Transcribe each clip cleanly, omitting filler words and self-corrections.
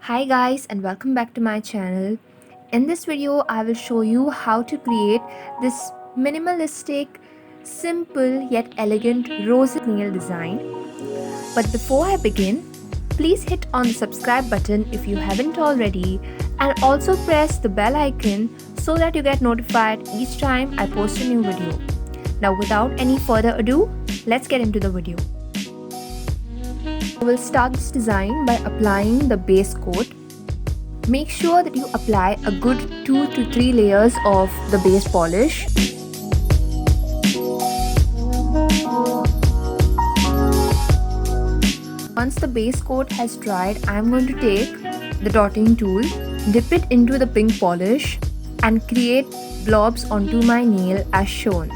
Hi guys, and welcome back to my channel. In this video I will show you how to create this minimalistic, simple yet elegant rose nail design. But before I begin, please hit on the subscribe button if you haven't already, and also press the bell icon so that you get notified each time I post a new video. Now without any further ado, let's get into the video. I will start this design by applying the base coat. Make sure that you apply a good 2 to 3 layers of the base polish. Once the base coat has dried, I am going to take the dotting tool, dip it into the pink polish and create blobs onto my nail as shown.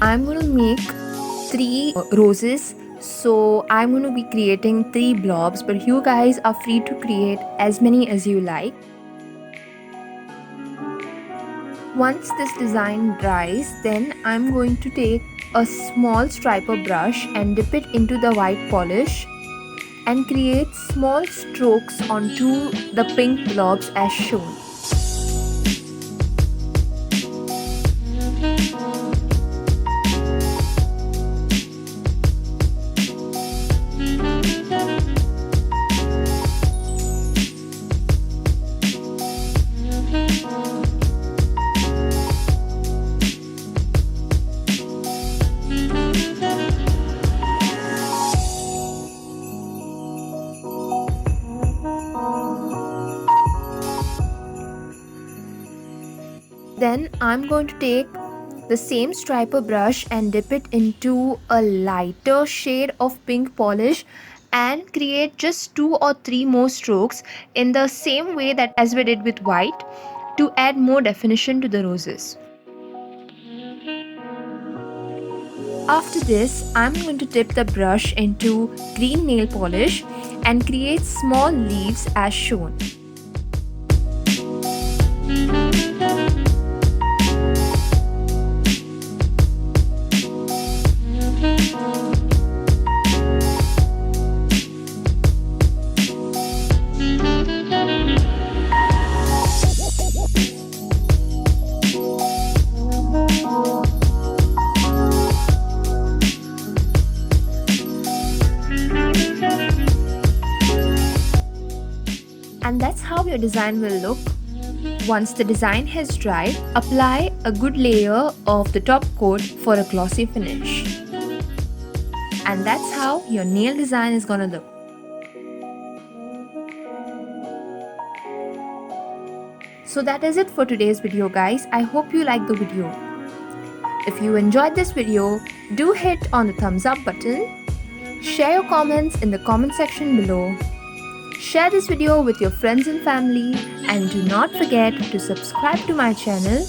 I'm going to make 3 roses, so I'm going to be creating 3 blobs, but you guys are free to create as many as you like. Once this design dries, then I'm going to take a small striper brush and dip it into the white polish and create small strokes onto the pink blobs as shown. Then I'm going to take the same striper brush and dip it into a lighter shade of pink polish and create just 2 or 3 more strokes in the same way that as we did with white to add more definition to the roses. After this, I'm going to dip the brush into green nail polish and create small leaves as shown. And that's how your design will look. Once the design has dried, apply a good layer of the top coat for a glossy finish. And that's how your nail design is gonna look. So that is it for today's video guys. I hope you liked the video. If you enjoyed this video, do hit on the thumbs up button. Share your comments in the comment section below. Share this video with your friends and family, and do not forget to subscribe to my channel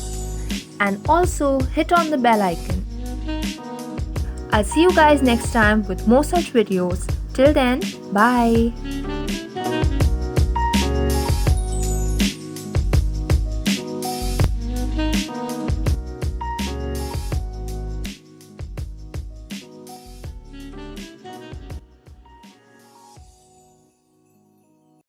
and also hit on the bell icon. I'll see you guys next time with more such videos. Till then, bye.